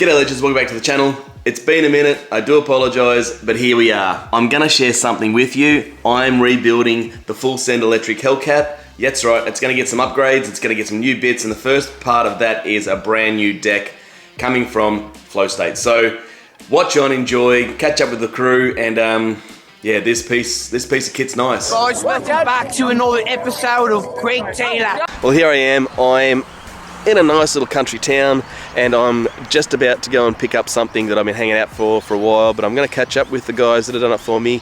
G'day legends, welcome back to the channel. It's been a minute, I do apologise, but here we are. I'm gonna share something with you. I'm rebuilding the full send electric Hellcat. Yeah, that's right, it's gonna get some upgrades, it's gonna get some new bits, and the first part of that is a brand new deck coming from Flow State. So watch on, enjoy, catch up with the crew, and yeah, this piece of kit's nice. Guys, welcome back to another episode of Greg Taylor. Well, here I am. I'm in a nice little country town, and I'm just about to go and pick up something that I've been hanging out for a while, but I'm going to catch up with the guys that have done it for me.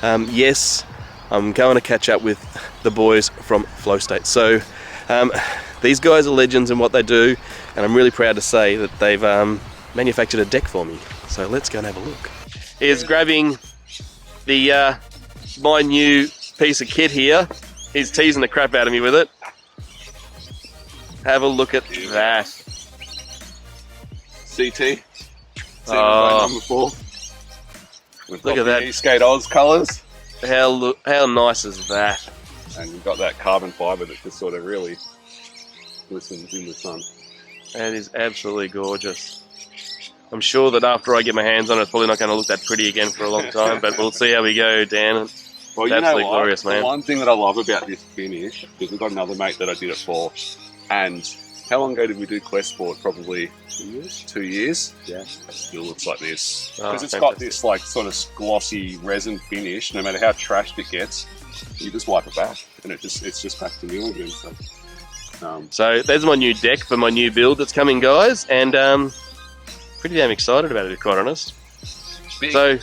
Yes, I'm going to catch up with the boys from Flow State. So these guys are legends in what they do, and I'm really proud to say that they've manufactured a deck for me. So let's go and have a look. Here's grabbing the my new piece of kit here. He's teasing the crap out of me with it. Have a look at that. CT. Oh, Number 4. Look at that. Skate Oz colours. How nice is that? And you've got that carbon fibre that just sort of really glistens in the sun. That is absolutely gorgeous. I'm sure that after I get my hands on it, it's probably not going to look that pretty again for a long time, but we'll see how we go, Dan. Well, It's absolutely glorious, man. The one thing that I love about this finish, because we've got another mate that I did it for, and how long ago did we do Questboard? Probably 2 years? 2 years? Yeah. It still looks like this. Because it's got this like sort of glossy resin finish. No matter how trashed it gets, you just wipe it back, and it's just back to new again. So there's my new deck for my new build that's coming, guys, and pretty damn excited about it, to be quite honest. Big. So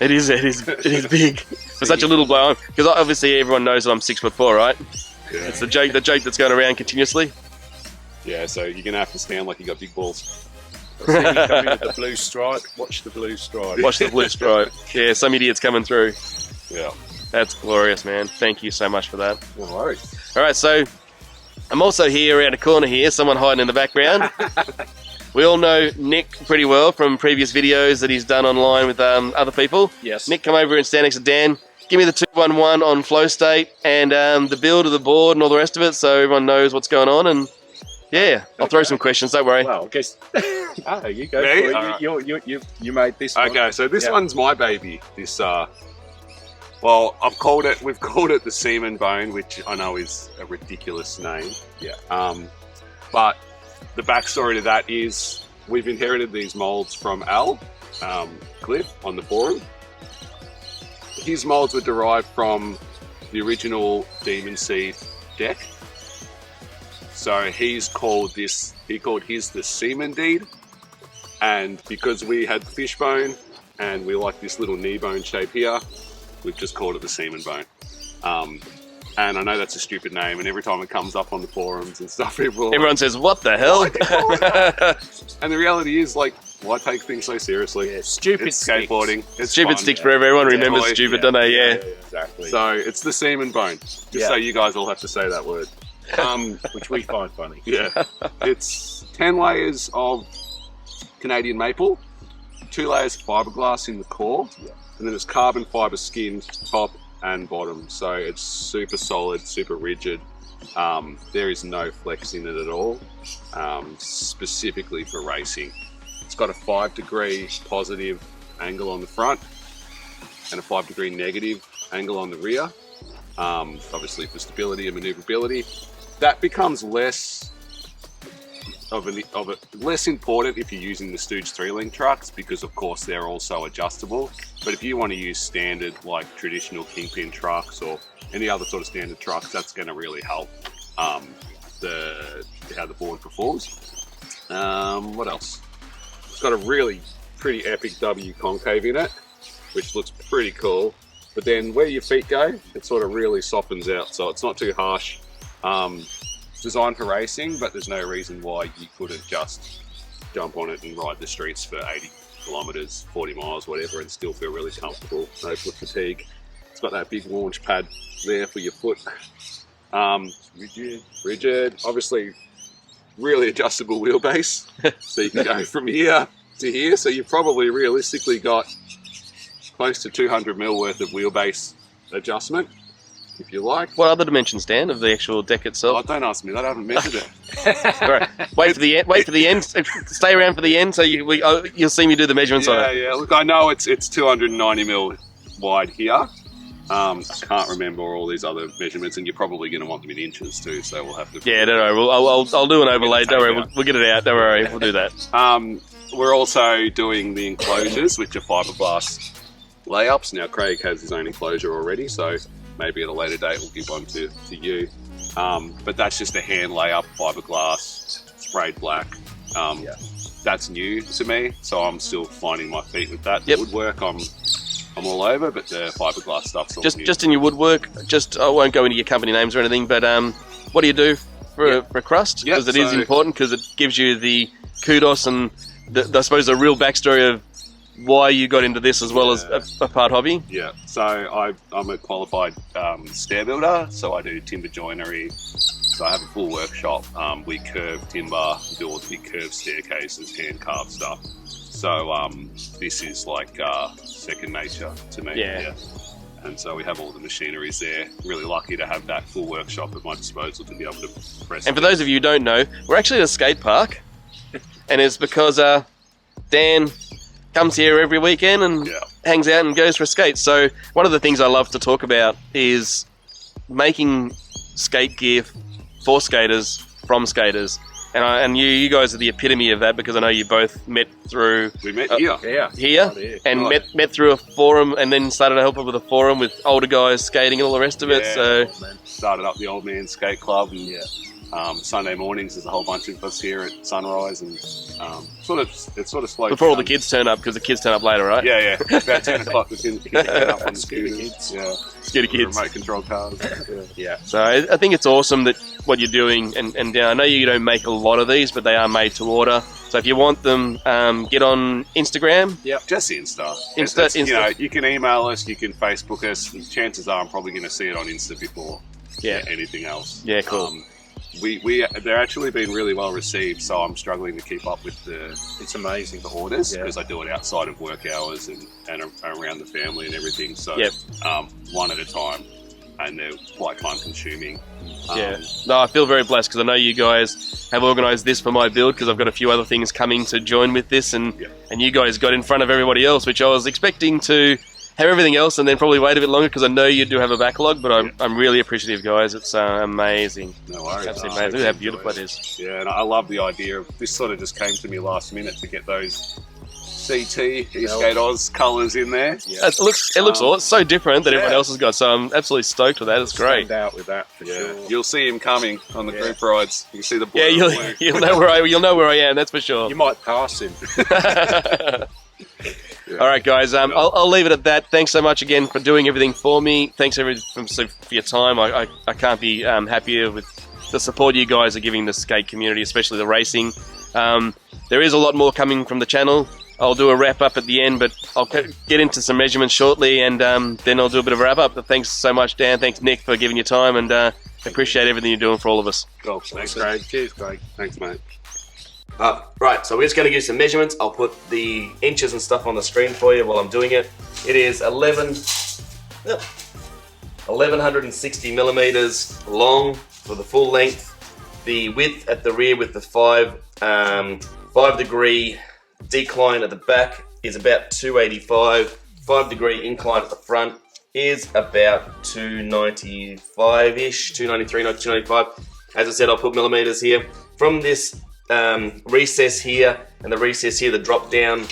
it is big for such a little blow. Because obviously everyone knows that I'm 6'4", right? Yeah. It's the joke that's going around continuously. Yeah, so you're gonna have to stand like you got big balls. I see you coming with the blue stripe. Watch the blue stripe. Watch the blue stripe. Yeah, some idiot's coming through. Yeah. That's glorious, man. Thank you so much for that. No worries. All right, so I'm also here around a corner here, someone hiding in the background. We all know Nick pretty well from previous videos that he's done online with other people. Yes. Nick, come over and stand next to Dan. Give me the 211 on Flow State and the build of the board and all the rest of it, so everyone knows what's going on. And yeah, I'll throw some questions. Don't worry. Well, I guess. You go. Me? For it. You made this one. Okay, so this one's my baby. This well, we've called it the semen bone, which I know is a ridiculous name. Yeah. But the backstory to that is we've inherited these molds from Al, Cliff on the forum. His molds were derived from the original Demon Seed deck. So he called his the semen deed. And because we had the fishbone and we like this little knee bone shape here, we've just called it the semen bone. And I know that's a stupid name, and every time it comes up on the forums and stuff, Everyone says, what the hell? And the reality is, like, why take things so seriously? Yeah, stupid it's skateboarding. It's Stupid fun. sticks forever. Everyone remembers boy. stupid, don't they? Yeah. Exactly. So it's the semen bone. Just so you guys all have to say that word. Which we find funny. Yeah. It's 10 layers of Canadian maple, 2 layers of fiberglass in the core, and then it's carbon fiber skinned top and bottom. So it's super solid, super rigid. There is no flex in it at all, specifically for racing. It's got a 5-degree positive angle on the front and a 5-degree negative angle on the rear. Obviously for stability and maneuverability. That becomes less important if you're using the Stooge 3-link trucks, because of course they're also adjustable. But if you want to use standard, like traditional Kingpin trucks or any other sort of standard trucks, that's going to really help how the board performs. What else? It's got a really pretty epic W concave in it, which looks pretty cool. But then where your feet go, it sort of really softens out, so it's not too harsh. It's designed for racing, but there's no reason why you couldn't just jump on it and ride the streets for 80 kilometers, 40 miles, whatever, and still feel really comfortable. No foot fatigue. It's got that big launch pad there for your foot. Rigid. Obviously, really adjustable wheelbase. So you can go from here to here. So you've probably realistically got close to 200 mil worth of wheelbase adjustment. if you like. What other dimensions, Dan, of the actual deck Oh, itself? don't ask me that. I haven't measured it. All right. Wait for the end. Wait for the end. Stay around for the end, so you'll see me do the measurements on it. Yeah. Look, I know it's 290 mil wide here. I can't remember all these other measurements, and you're probably going to want them in inches too. So we'll have to. Yeah, don't worry. I'll do an overlay. Don't worry. We'll get it out. Don't worry. We'll do that. We're also doing the enclosures, which are fiberglass layups. Now, Craig has his own enclosure already, so maybe at a later date we'll give one to you. But that's just a hand layup, fiberglass, sprayed black. That's new to me, so I'm still finding my feet with that. Yep. The woodwork, I'm all over, but the fiberglass stuff's all new. Just in your woodwork. I won't go into your company names or anything, but what do you do for crust? Because it is important, because it gives you the kudos and I suppose the real backstory of why you got into this as well as a part hobby. Yeah, so I'm a qualified stair builder, so I do timber joinery. So I have a full workshop. We curve timber, do all the big curved staircases, hand carved stuff. So this is like second nature to me. Yeah. And so we have all the machineries there. Really lucky to have that full workshop at my disposal to be able to press. And for those of you who don't know, we're actually at a skate park, and it's because Dan comes here every weekend and hangs out and goes for a skate. So one of the things I love to talk about is making skate gear for skaters from skaters. And you guys are the epitome of that, because I know you both met through... We met here. And met through a forum, and then started to help with a forum with older guys skating and all the rest of it. So started up the Old Man Skate Club, and Sunday mornings there's a whole bunch of us here at sunrise, and it sort of slowed before down. all the kids turn up, because the kids turn up later, right? Yeah. About 10 o'clock the kids turn up on the scooters. Scooter kids. Remote control cars. So I think it's awesome that what you're doing, and I know you don't make a lot of these, but they are made to order. So if you want them, get on Instagram. Just Insta. Insta. You know, you can email us, you can Facebook us. Chances are I'm probably going to see it on Insta before anything else. Yeah, cool. They're actually been really well received, so I'm struggling to keep up with it's amazing the orders, because I do it outside of work hours and around the family and everything. So one at a time, and they're quite time consuming. No, I feel very blessed, because I know you guys have organised this for my build, because I've got a few other things coming to join with this, and you guys got in front of everybody else, which I was expecting to have everything else and then probably wait a bit longer, because I know you do have a backlog, but I'm really appreciative, guys. It's amazing. No worries. Absolutely amazing. Look how beautiful it is. Yeah, and I love the idea of this. Sort of just came to me last minute to get those CT Skate Oz colours in there. It looks awesome. It's so different than everyone else has got, so I'm absolutely stoked with that. It's great. Stand out with that for sure. You'll see him coming on the group rides. You can see the blue. Yeah, you'll know where I am. That's for sure. You might pass him. All right, guys. I'll leave it at that. Thanks so much again for doing everything for me. Thanks for your time. I can't be happier with the support you guys are giving the skate community, especially the racing. There is a lot more coming from the channel. I'll do a wrap up at the end, but I'll get into some measurements shortly, and then I'll do a bit of a wrap up. But thanks so much, Dan. Thanks, Nick, for giving your time, and appreciate everything you're doing for all of us. Cool. Thanks, Craig. Cheers, Craig. Thanks, mate. Right, so we're just going to give some measurements. I'll put the inches and stuff on the screen for you while I'm doing it. It is 1160 millimeters long for the full length. The width at the rear with the 5 degree decline at the back is about 285. 5 degree incline at the front is about 295-ish, 293, 295. As I said, I'll put millimeters here. From this recess here and the recess here, the drop down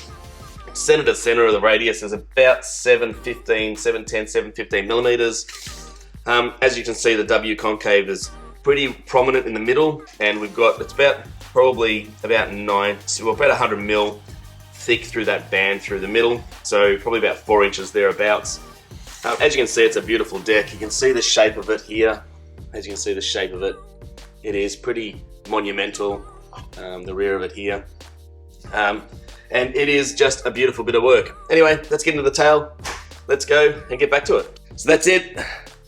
center to center of the radius is about 710 millimeters. As you can see, the W concave is pretty prominent in the middle, and we've got, it's probably about 100 mil thick through that band through the middle, so probably about 4 inches thereabouts. As you can see, it's a beautiful deck. You can see the shape of it here. As you can see the shape of it, it is pretty monumental. The rear of it here, and it is just a beautiful bit of work. Anyway, let's get into the tail. Let's go and get back to it. So that's it.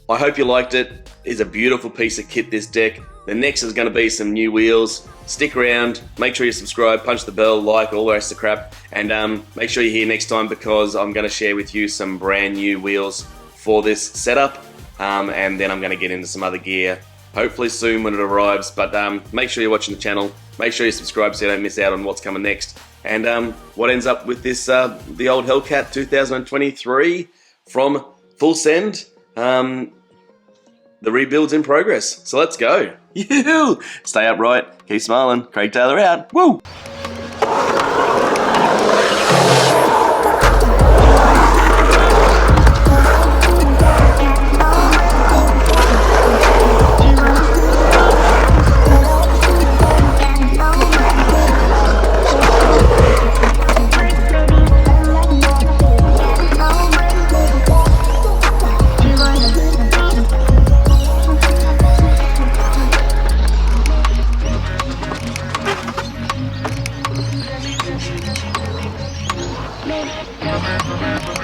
I hope you liked it. It's a beautiful piece of kit, this deck. The next is going to be some new wheels. Stick around, make sure you subscribe, punch the bell, like, all the rest of the crap, and make sure you're here next time, because I'm going to share with you some brand new wheels for this setup. and then I'm going to get into some other gear hopefully soon when it arrives. But make sure you're watching the channel, make sure you subscribe so you don't miss out on what's coming next. And what ends up with this, the old Hellcat 2023 from Full Send, the rebuild's in progress. So let's go. Yoo-hoo! Stay upright, keep smiling. Craig Taylor out. Woo! Never